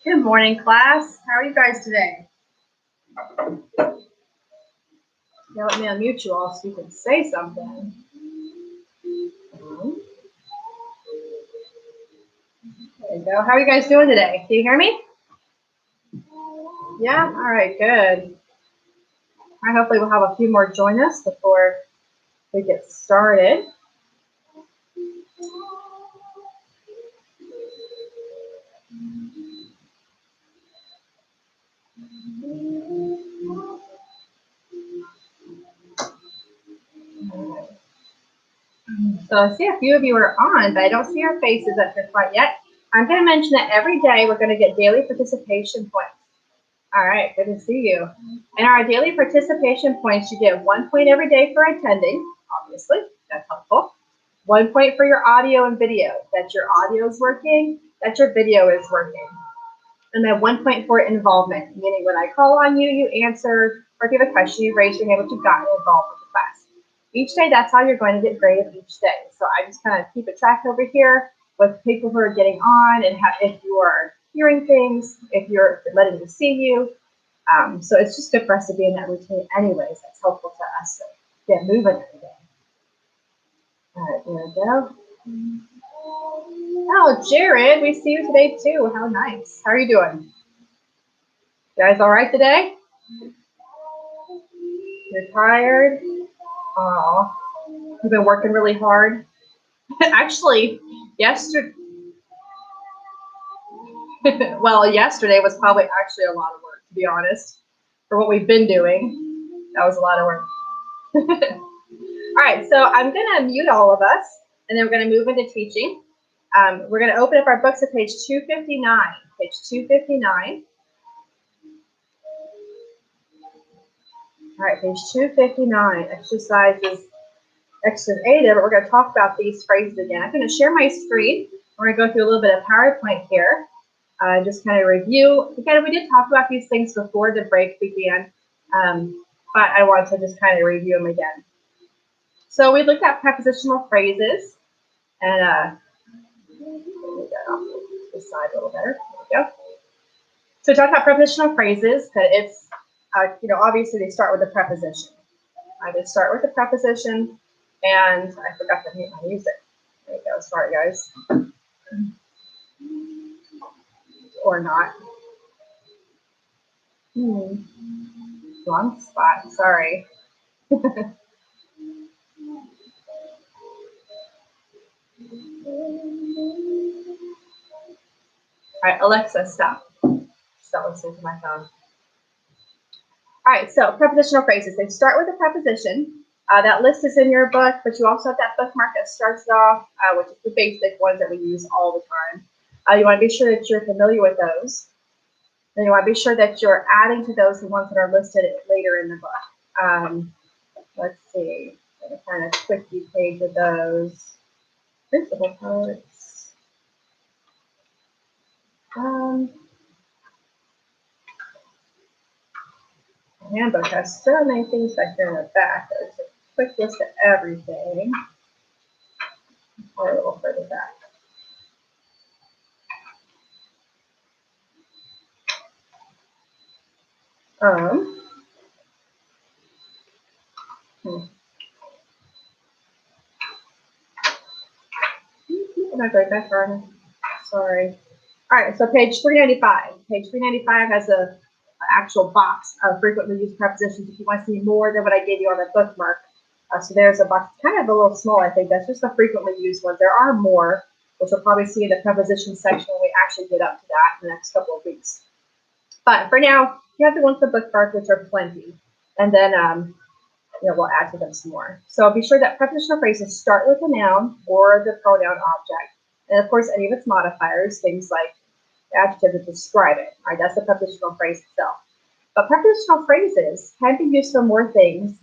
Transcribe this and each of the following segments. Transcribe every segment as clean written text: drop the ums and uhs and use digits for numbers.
Good morning, class. How are you guys today? Now let me unmute you all so you can say something. There you go. How are you guys doing today? Can you hear me? Yeah? All right, good. All right, hopefully we'll have a few more join us before we get started. So I see a few of you are on, but I don't see your faces up here quite yet. I'm going to mention that every day we're going to get daily participation points. All right, good to see you. And our daily participation points, you get 1 point every day for attending, obviously, that's helpful. 1 point for your audio and video, that your audio is working, that your video is working. And then 1 point for involvement, meaning when I call on you, you answer, or if you have a question, you raise your hand, but you've gotten involved with the class. Each day, that's how you're going to get graded each day. So I just kind of keep a track over here with people who are getting on and if you are hearing things, if you're letting me see you. So it's just good for us to be in that routine anyways. That's helpful to us to get moving every day. All right, there we go. Oh, Jared, we see you today too. How nice. How are you doing? You guys all right today? You're tired? Oh, you've been working really hard. Actually, yesterday, well, yesterday was probably actually a lot of work, to be honest. For what we've been doing, that was a lot of work. All right, so I'm going to mute all of us, and then we're going to move into teaching. We're going to open up our books at page 259. Page 259. All right, page 259, exercises 8, but we're going to talk about these phrases again. I'm going to share my screen. We're going to go through a little bit of PowerPoint here. Just kind of review. Again, we did talk about these things before the break began, but I want to just kind of review them again. So we looked at prepositional phrases, and let me get off this side a little better. There we go. So we talked about prepositional phrases, that it's, obviously they start with a preposition. They start with a preposition, and I forgot to mute my music. There you go. Sorry, guys. Or not. Wrong spot. Sorry. All right, Alexa, stop. Stop listening to my phone. All right, so prepositional phrases. They start with a preposition. That list is in your book, but you also have that bookmark that starts it off, which is the basic ones that we use all the time. You want to be sure that you're familiar with those. Then you want to be sure that you're adding to those the ones that are listed later in the book. Let's see. I'm going to kind of quickly page of those. Principal parts. The handbook has so many things back there in the back. There's a quick list of everything. Or a little further back. I'm not going back on. Sorry. All right, so page 395. Page 395 has a actual box of frequently used prepositions if you want to see more than what I gave you on the bookmark. So there's a box, kind of a little small, I think. That's just the frequently used ones. There are more, which we'll probably see in the preposition section when we actually get up to that in the next couple of weeks. But for now, you have the ones in the bookmark, which are plenty. And then we'll add to them some more. So be sure that prepositional phrases start with a noun or the pronoun object. And of course, any of its modifiers, things like the adjective to describe it, right? That's the prepositional phrase itself. But prepositional phrases can be used for more things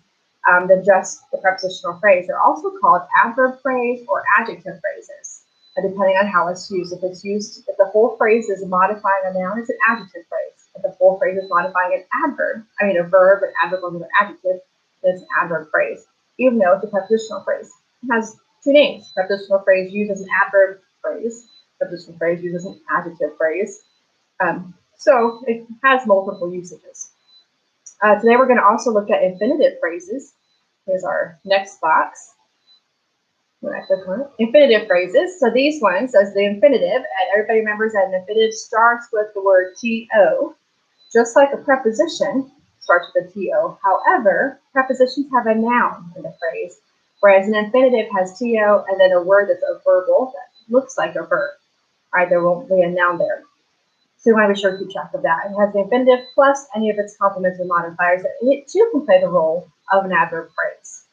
than just the prepositional phrase. They're also called adverb phrase or adjective phrases, depending on how it's used. If the whole phrase is modifying a noun, it's an adjective phrase. If the whole phrase is modifying a verb, an adverb or an adjective, then it's an adverb phrase, even though it's a prepositional phrase. It has two names. Prepositional phrase used as an adverb phrase. Prepositional phrase used as an adjective phrase. So it has multiple usages. Today we're going to also look at infinitive phrases. Here's our next box. Infinitive phrases. So these ones, as the infinitive, and everybody remembers that an infinitive starts with the word to, just like a preposition starts with a to. However, prepositions have a noun in the phrase, whereas an infinitive has to and then a word that's a verbal that looks like a verb. All right, there won't be a noun there. So you want to be sure to keep track of that. It has the infinitive plus any of its complements and modifiers, and it too can play the role of an adverb phrase.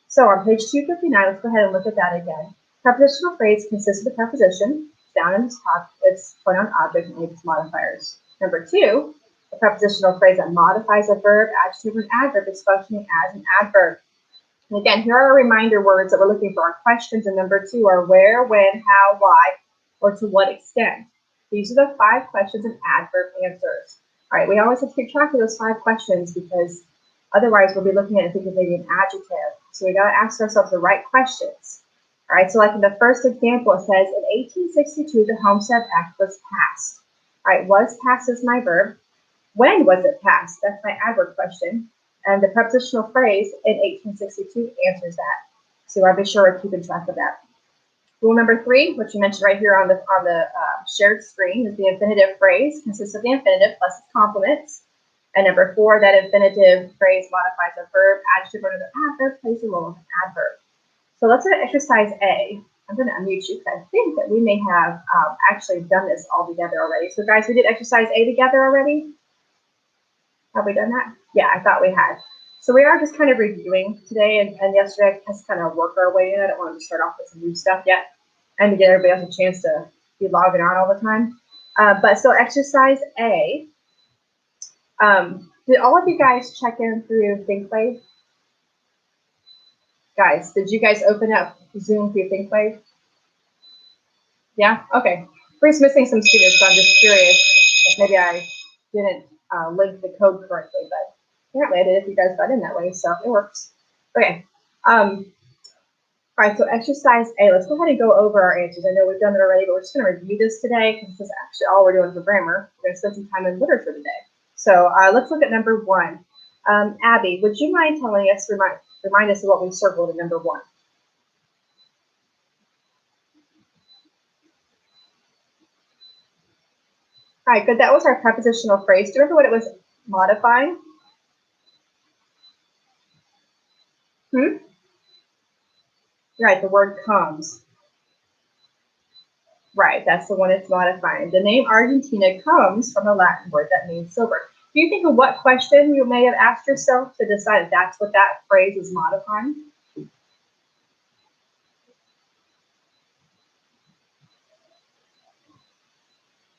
So on page 259, let's go ahead and look at that again. Prepositional phrase consists of the preposition, down in the top, its pronoun object, and its modifiers. Number 2, a prepositional phrase that modifies a verb, adjective, or an adverb is functioning as an adverb. And again, here are our reminder words that we're looking for. Our questions in number 2 are where, when, how, why, or to what extent. These are the 5 questions and adverb answers. All right, we always have to keep track of those 5 questions because otherwise we'll be looking at it thinking maybe an adjective. So we got to ask ourselves the right questions. All right, so like in the first example, it says, in 1862, the Homestead Act was passed. All right, was passed is my verb. When was it passed? That's my adverb question. And the prepositional phrase in 1862 answers that. So I'll be sure we're keeping track of that. Rule number 3, which you mentioned right here on the shared screen, is the infinitive phrase consists of the infinitive plus its complements. And number 4, that infinitive phrase modifies a verb, adjective, or another adverb, plays the role of an adverb. So let's look at exercise A. I'm going to unmute you because I think that we may have actually done this all together already. So guys, we did exercise A together already. Have we done that? Yeah, I thought we had. So we are just kind of reviewing today, and yesterday just kind of work our way in. I don't want to start off with some new stuff yet and to get everybody else a chance to be logging on all the time. But so exercise A, did all of you guys check in through ThinkWave? Guys, did you guys open up Zoom through ThinkWave? Yeah? Okay. We're missing some students, so I'm just curious if maybe I didn't link the code correctly, but apparently I did if you guys got in that way, so it works. Okay. All right, so exercise A, let's go ahead and go over our answers. I know we've done it already, but we're just going to review this today because this is actually all we're doing for grammar. We're going to spend some time in literature today. So let's look at number 1. Abby, would you mind telling us, remind us of what we circled in number 1? All right, good. That was our prepositional phrase. Do you remember what it was modifying? Right, the word comes. Right, that's the one it's modifying. The name Argentina comes from a Latin word that means silver. Do you think of what question you may have asked yourself to decide if that's what that phrase is modifying?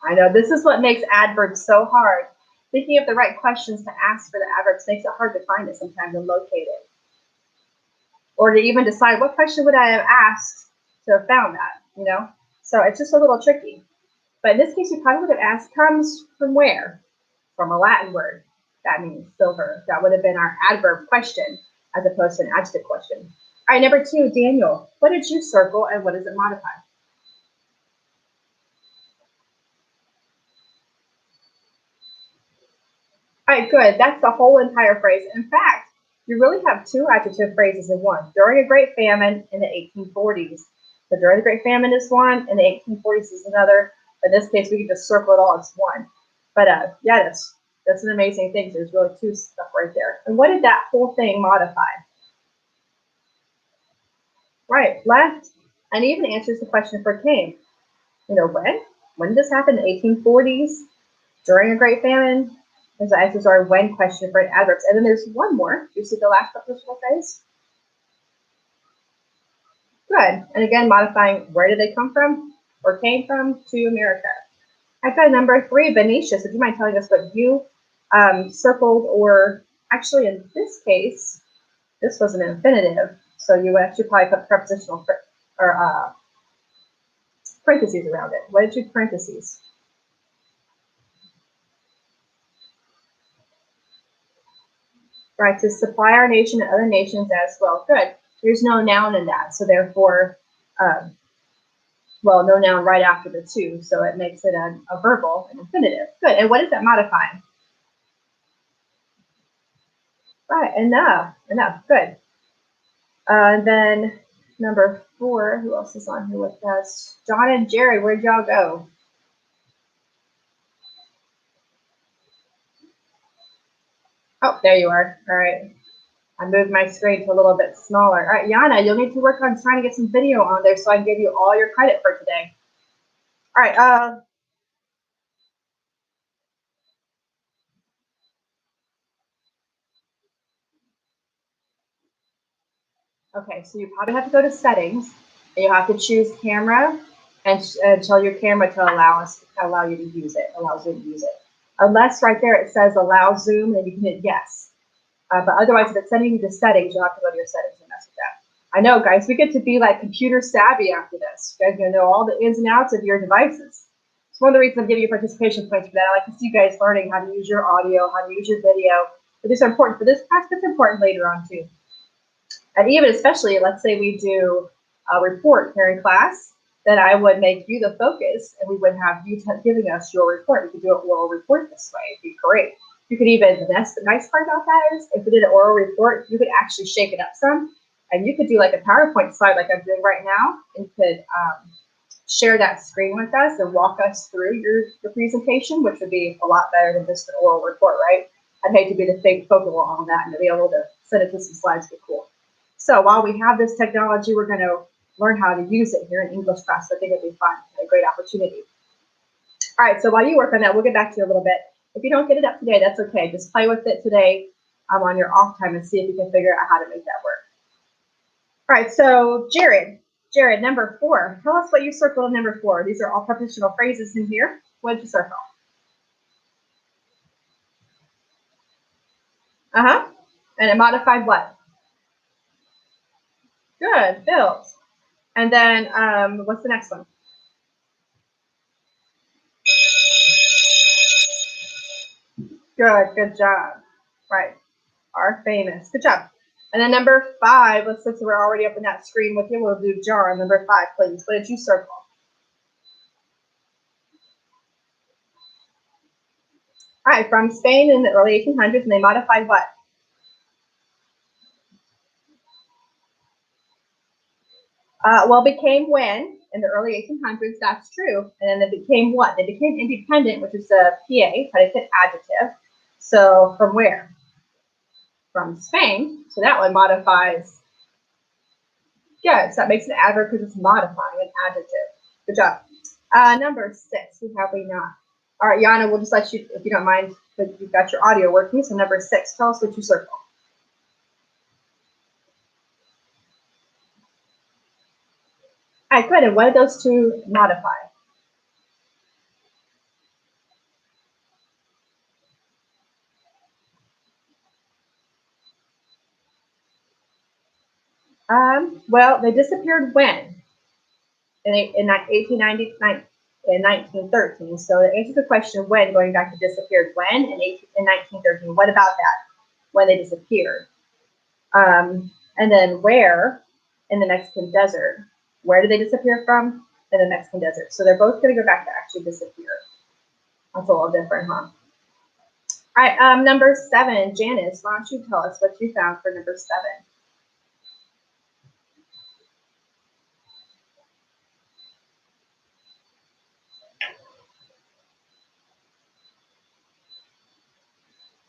I know, this is what makes adverbs so hard. Thinking of the right questions to ask for the adverbs makes it hard to find it sometimes and locate it. Or to even decide what question would I have asked to have found that, you know? So it's just a little tricky. But in this case, you probably would have asked comes from where? From a Latin word. That means silver. That would have been our adverb question as opposed to an adjective question. All right, number 2, Daniel, what did you circle and what does it modify? All right, good. That's the whole entire phrase. In fact, you really have 2 adjective phrases in one. During a great famine in the 1840s. So during the Great Famine is one, and the 1840s is another. In this case, we can just circle it all as one. But yeah, that's an amazing thing. There's really 2 stuff right there. And what did that whole thing modify? Right, left, and even answers the question for came. You know, when? When did this happen? In the 1840s? During a Great Famine? Those answers are when question for adverbs. And then there's one more. Do you see the last prepositional phrase? Good. And again, modifying where did they come from or came from to America. I've got number 3, Benicia. So do you mind telling us what you circled, or actually in this case, this was an infinitive. So you would actually probably put prepositional or parentheses around it. What did you parentheses? Right, to supply our nation and other nations as well. Good. There's no noun in that, so therefore, well, no noun right after the 2, so it makes it a verbal, an infinitive. Good. And what is that modifying? Right, enough. Good. Then number 4, who else is on here with us? John and Jerry, where'd y'all go? Oh, there you are. All right. I moved my screen to a little bit smaller. All right, Yana, you'll need to work on trying to get some video on there so I can give you all your credit for today. All right. Okay, so you probably have to go to settings, and you have to choose camera and tell your camera to allow you to use it, allows you to use it. Unless right there it says allow Zoom, then you can hit yes. But otherwise, if it's sending you to settings, you'll have to go to your settings and mess with that. I know, guys, we get to be like computer savvy after this. You guys are gonna know all the ins and outs of your devices. It's one of the reasons I'm giving you participation points for that. I like to see you guys learning how to use your audio, how to use your video. But these are important for this class, but it's important later on too. And even especially, let's say we do a report here in class, then I would make you the focus and we would have you giving us your report. We could do an oral report this way. It'd be great. You could even, the nice part about that is if we did an oral report, you could actually shake it up some And you could do like a PowerPoint slide like I'm doing right now, and you could share that screen with us and walk us through your presentation, which would be a lot better than just an oral report, right? I'd hate to be the fake focal on that, and to be able to send it to some slides would be cool. So while we have this technology, we're going to learn how to use it here in English class. So I think it'd be fun, a great opportunity. All right, so while you work on that, we'll get back to you a little bit. If you don't get it up today, that's okay. Just play with it today on your off time and see if you can figure out how to make that work. All right, so Jared, number 4. Tell us what you circled in number 4. These are all prepositional phrases in here. What did you circle? And it modified what? Good, built. And then what's the next one? Good job. Right, are famous. Good job. And then number 5, since we're already up in that screen with you, we'll do jar. Number 5, please. What did you circle? All right, from Spain in the early 1800s, and they modified what? Well, became when in the early 1800s, that's true. And then they became what? They became independent, which is a PA, predicate adjective. So from where? From Spain. So that one modifies. Good. So that makes an adverb because it's modifying an adjective. Good job. Number 6, who have we not? All right, Yana, we'll just let you, if you don't mind, but you've got your audio working. So number 6, tell us what you circle. All right, good. And what did those two modify? Well, they disappeared when? In 1899, in 1913. So to answer the question when, going back to disappeared when in 1913, what about that? When they disappeared. And then where? In the Mexican desert. Where did they disappear from? In the Mexican desert. So they're both going to go back to actually disappear. That's a little different, huh? All right, number 7, Janice, why don't you tell us what you found for number 7?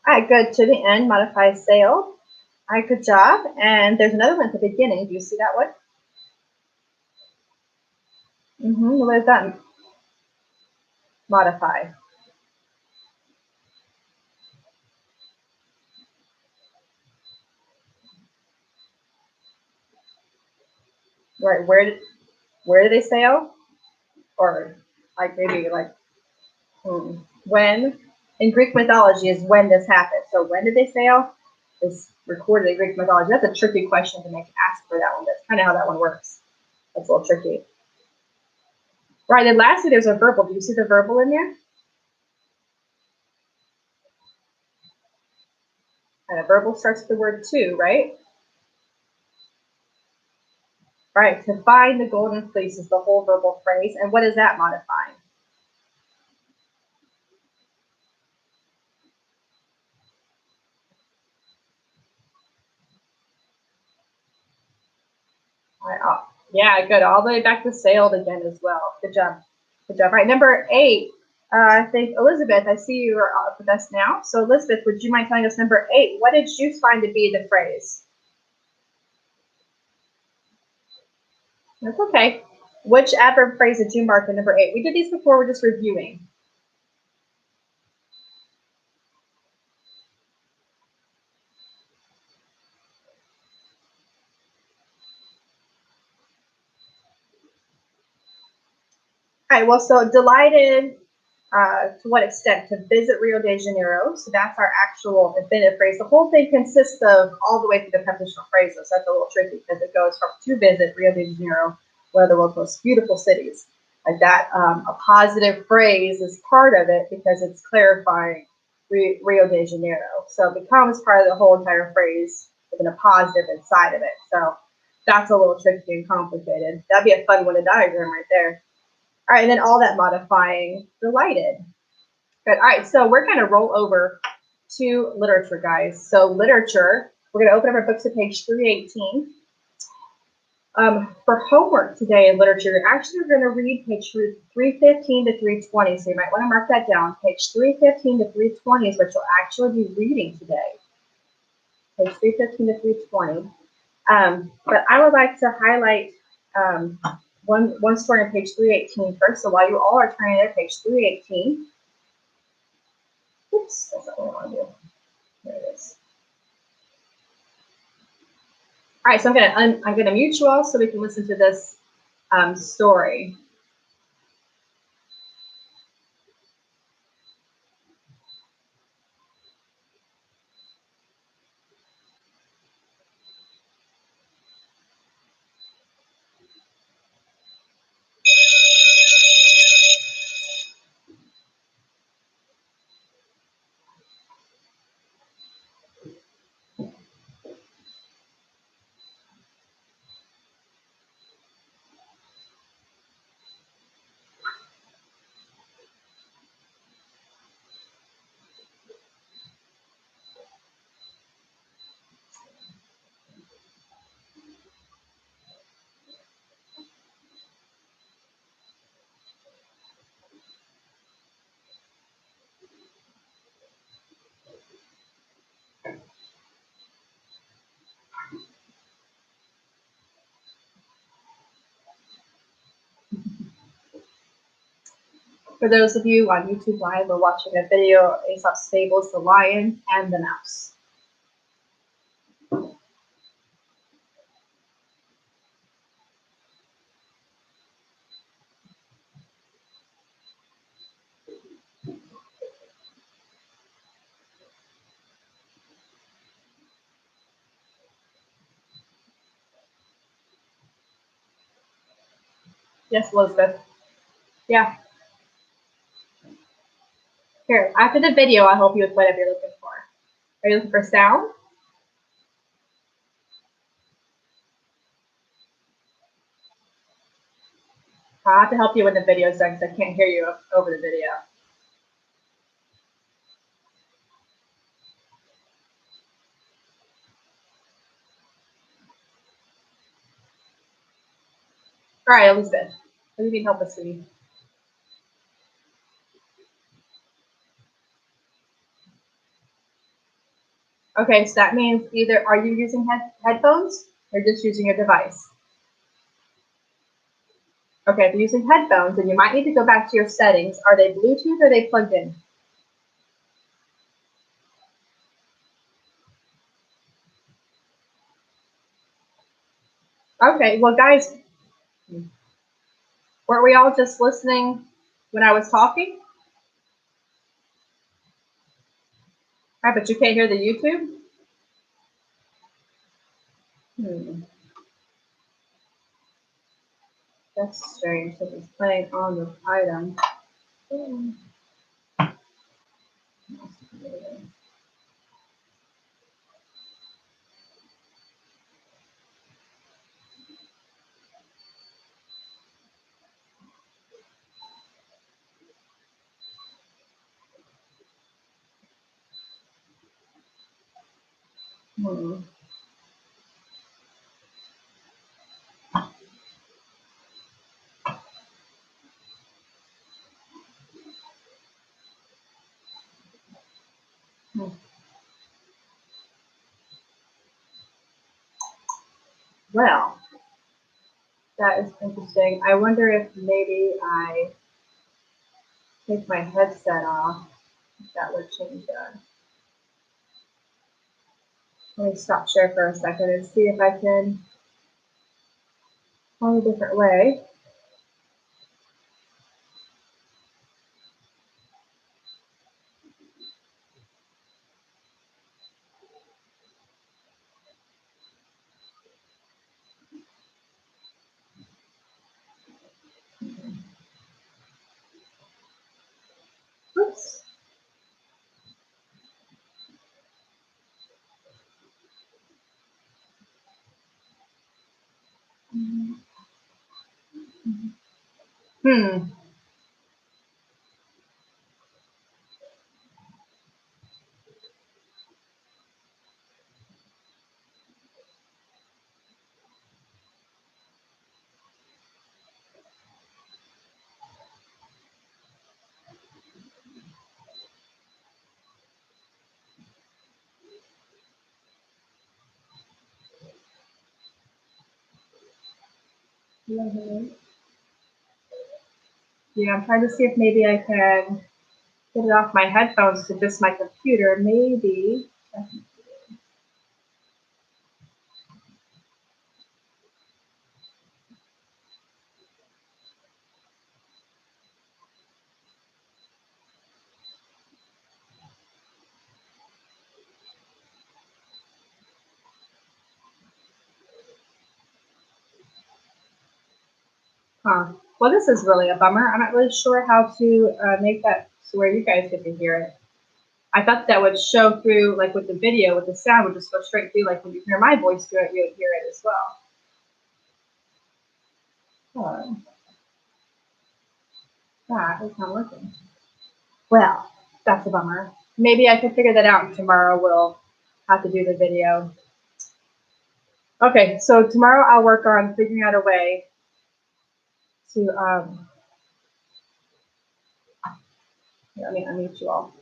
All right, good. To the end, modify sailed. All right, good job. And there's another one at the beginning. Do you see that one? What is that? Modify. Right. Where do they sail? Or like maybe like when? In Greek mythology is when this happened. So when did they sail? Is recorded in Greek mythology. That's a tricky question to make ask for that one. That's kind of how that one works. That's a little tricky. Right. And lastly, there's a verbal. Do you see the verbal in there? And a verbal starts with the word to, right? Right. To find the golden fleece is the whole verbal phrase. And what is that modifying? Yeah, good. All the way back to sailed again as well. Good job. Good job. Right, number 8. I think Elizabeth, I see you are up with us now. So Elizabeth, would you mind telling us number 8? What did you find to be the phrase? That's okay. Which adverb phrase did you mark in number 8? We did these before. We're just reviewing. All right, well, so delighted, to what extent? To visit Rio de Janeiro. So that's our actual infinitive phrase. The whole thing consists of all the way through the prepositional phrases. That's a little tricky because it goes from to visit Rio de Janeiro, one of the world's most beautiful cities. Like that, a positive phrase is part of it because it's clarifying Rio de Janeiro. So it becomes part of the whole entire phrase with a positive inside of it. So that's a little tricky and complicated. That'd be a fun one to diagram right there. All right, and then all that modifying delighted. Good. All right, so we're going to roll over to literature, guys. So literature, we're going to open up our books to page 318. For homework today in literature, you're actually going to read page 315 to 320. So you might want to mark that down. Page 315 to 320 is what you'll actually be reading today. Page 315 to 320. But I would like to highlight one story on page 318 first. So while you all are turning there, page 318. Oops, that's not what I want to do. There it is. All right, so I'm gonna mute you all so we can listen to this story. For those of you on YouTube Live, we're watching a video of Aesop's Fables, The Lion and the Mouse. Yes, Elizabeth. Yeah. Here, after the video, I'll help you with whatever you're looking for. Are you looking for sound? I'll have to help you when the video's done because I can't hear you over the video. All right, Elizabeth. What do you need help with, sweetie? Okay, so that means either are you using headphones or just using your device? Okay, if you're using headphones, then you might need to go back to your settings. Are they Bluetooth or are they plugged in? Okay, well, guys, weren't we all just listening when I was talking? All right, but you can't hear the YouTube? That's strange because it's playing on the item. Well, that is interesting. I wonder if maybe I take my headset off. If that would change that. Let me stop share for a second and see if I can find a different way. Oops. Hmm. Yeah, I'm trying to see if maybe I can get it off my headphones to just my computer. Maybe. Huh. Well, this is really a bummer. I'm not really sure how to make that so where you guys get to hear it. I thought that would show through, like with the video, with the sound would just go straight through. Like when you hear my voice do it, you would hear it as well. That is not working. Well, that's a bummer. Maybe I can figure that out, and tomorrow we'll have to do the video. Okay, so tomorrow I'll work on figuring out a way to, let me unmute you all.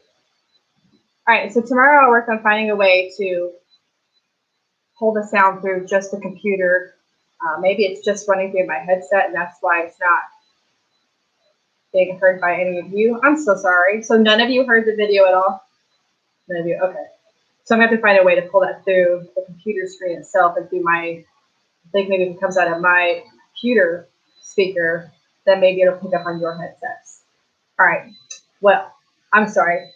All right, so tomorrow I'll work on finding a way to pull the sound through just the computer. Maybe it's just running through my headset, and that's why it's not being heard by any of you. I'm so sorry. So none of you heard the video at all? None of you? Okay. So I'm going to have to find a way to pull that through the computer screen itself and through my, I think maybe if it comes out of my computer speaker, then maybe it'll pick up on your headsets. All right. Well, I'm sorry.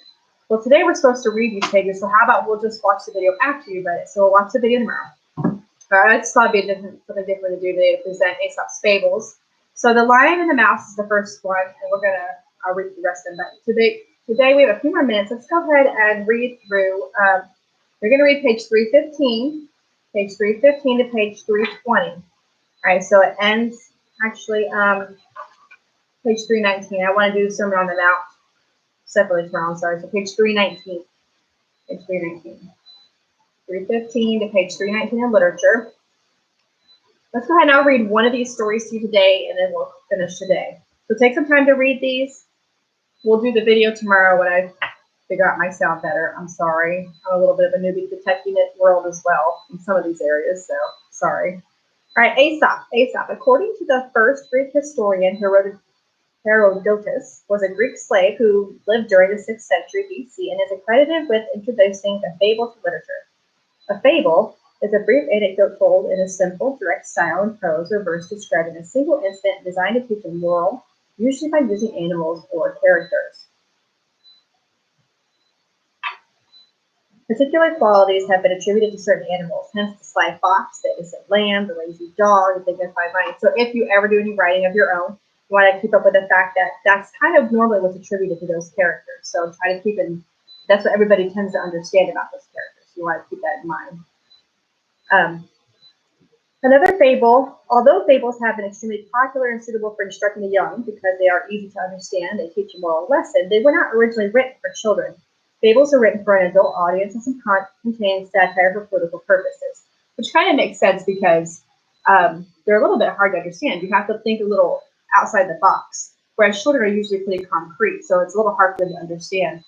Well, today we're supposed to read these pages, so how about we'll just watch the video after you read it? So we'll watch the video tomorrow. All right, I just thought it'd be something different to do today to present Aesop's Fables. So The Lion and the Mouse is the first one, and I'll read the rest of them. But today we have a few more minutes. Let's go ahead and read through. We're going to read page 315 to page 320. All right, so it ends actually page 319. I want to do the Sermon on the Mount separately tomorrow. I'm sorry. So page 319. Page 319. 315 to page 319 in literature. Let's go ahead and I'll read one of these stories to you today, and then we'll finish today. So take some time to read these. We'll do the video tomorrow when I figure out my sound better. I'm sorry. I'm a little bit of a newbie to the techie world as well in some of these areas, so sorry. All right, Aesop. Aesop, according to the first Greek historian, Herodotus, was a Greek slave who lived during the 6th century BC and is accredited with introducing the fable to literature. A fable is a brief anecdote told in a simple, direct style in prose or verse describing a single incident designed to teach a moral, usually by using animals or characters. Particular qualities have been attributed to certain animals, hence the sly fox, the innocent lamb, the lazy dog, the dignified lion. So if you ever do any writing of your own, you want to keep up with the fact that that's kind of normally what's attributed to those characters. So try to keep in, that's what everybody tends to understand about those characters. You want to keep that in mind. Another fable, although fables have been extremely popular and suitable for instructing the young because they are easy to understand, they teach a moral lesson, they were not originally written for children. Fables are written for an adult audience and sometimes contain satire for political purposes, which kind of makes sense because they're a little bit hard to understand. You have to think a little outside the box, whereas children are usually pretty concrete, so it's a little hard for them to understand.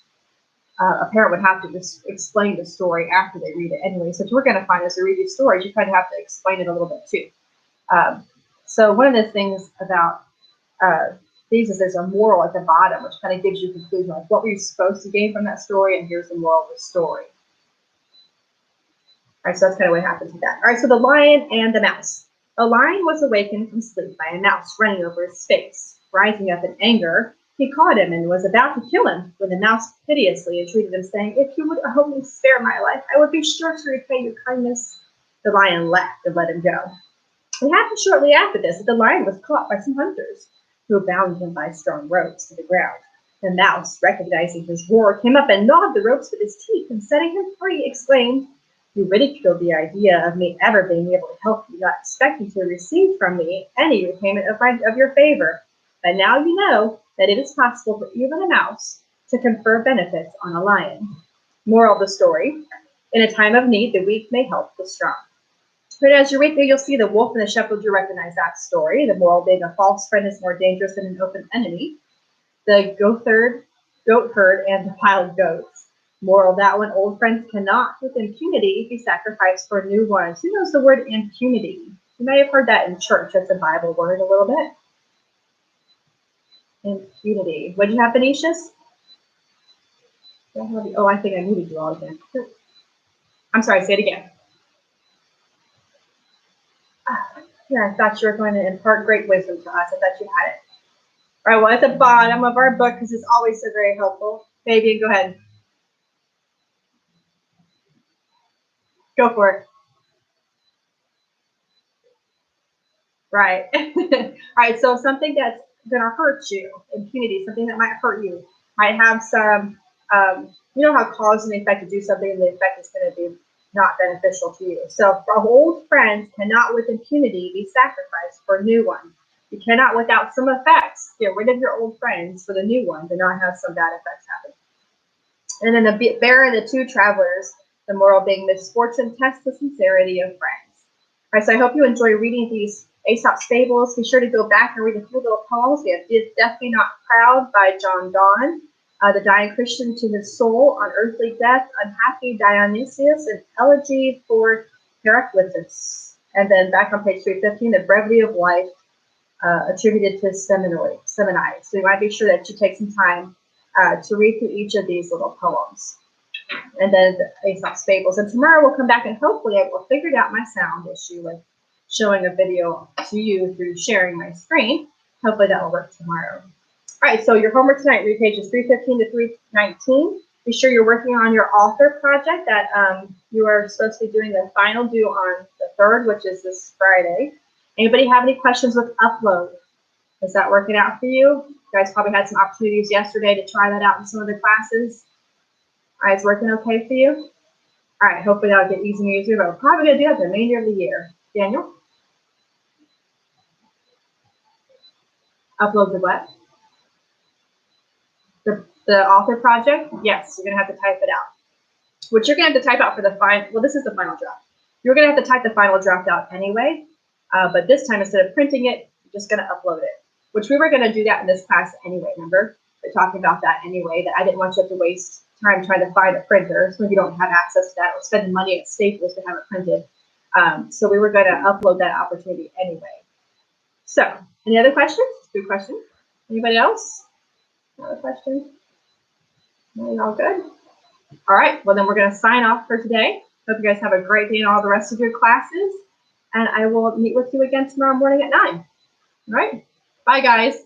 A parent would have to just explain the story after they read it anyway. So what we're going to find as we read these stories, you kind of have to explain it a little bit too. So one of the things about these is there's a moral at the bottom, which kind of gives you a conclusion, like what were you supposed to gain from that story, and here's the moral of the story. All right, so that's kind of what happens with that. All right, so the lion and the mouse. A lion was awakened from sleep by a mouse running over his face. Rising up in anger, he caught him and was about to kill him when the mouse piteously entreated him, saying, "If you would only spare my life, I would be sure to repay your kindness." The lion laughed and let him go. It happened shortly after this that the lion was caught by some hunters, who bound him by strong ropes to the ground. The mouse, recognizing his roar, came up and gnawed the ropes with his teeth, and setting him free, exclaimed, "You ridiculed the idea of me ever being able to help you, not expecting to receive from me any repayment of your favor. But now you know that it is possible for even a mouse to confer benefits on a lion." Moral of the story: in a time of need, the weak may help the strong. But as you read through, you'll see the wolf and the shepherd. You recognize that story. The moral being a false friend is more dangerous than an open enemy. The goat herd, and the wild goats. Moral that one: old friends cannot with impunity be sacrificed for new ones. Who knows the word impunity? You may have heard that in church. That's a Bible word a little bit. Impunity. What did you have, Benicius? Oh, I think I muted you all again. I'm sorry, say it again. Yeah, I thought you were going to impart great wisdom to us. I thought you had it. All right, well, at the bottom of our book, because it's always so very helpful. Fabian, go ahead. Go for it. Right. All right, so something that's going to hurt you, impunity, something that might hurt you, might have some, you know how cause and effect to do something and the effect is going to be not beneficial to you. So for old friends cannot with impunity be sacrificed for new ones. You cannot without some effects get rid of your old friends for the new ones and not have some bad effects happen. And then the bear and the two travelers, the moral being misfortune tests the sincerity of friends. All right, so I hope you enjoy reading these Aesop's Fables. Be sure to go back and read a few little poems. We have It's Definitely Not Proud by John Donne, The Dying Christian to His Soul on Earthly Death, Unhappy Dionysius, and Elegy for Heraclitus. And then back on page 315, The Brevity of Life, attributed to Semini. So you might be sure that you take some time to read through each of these little poems. And then the Aesop's Fables. And tomorrow we'll come back and hopefully I will figure out my sound issue with showing a video to you through sharing my screen. Hopefully that will work tomorrow. All right, so your homework tonight, read pages 315 to 319. Be sure you're working on your author project that you are supposed to be doing the final due on the 3rd, which is this Friday. Anybody have any questions with Upload? Is that working out for you? You guys probably had some opportunities yesterday to try that out in some of the classes. All right, it's working okay for you? All right, hopefully that'll get easier and easier, but we're probably going to do that the remainder of the year. Daniel? Upload the what? The author project? Yes, you're going to have to type it out. What you're going to have to type out for the final, well, this is the final draft. You're going to have to type the final draft out anyway, but this time instead of printing it, you're just going to upload it, which we were going to do that in this class anyway, remember? We're talking about that anyway, that I didn't want you to have to waste time trying to find a printer so you don't have access to that or spending money at Staples to have it printed. So we were going to upload that opportunity anyway. So, any other questions? Good question. Anybody else? Another question? No, all good? All right, well then we're going to sign off for today. Hope you guys have a great day in all the rest of your classes. And I will meet with you again tomorrow morning at 9. All right, bye guys.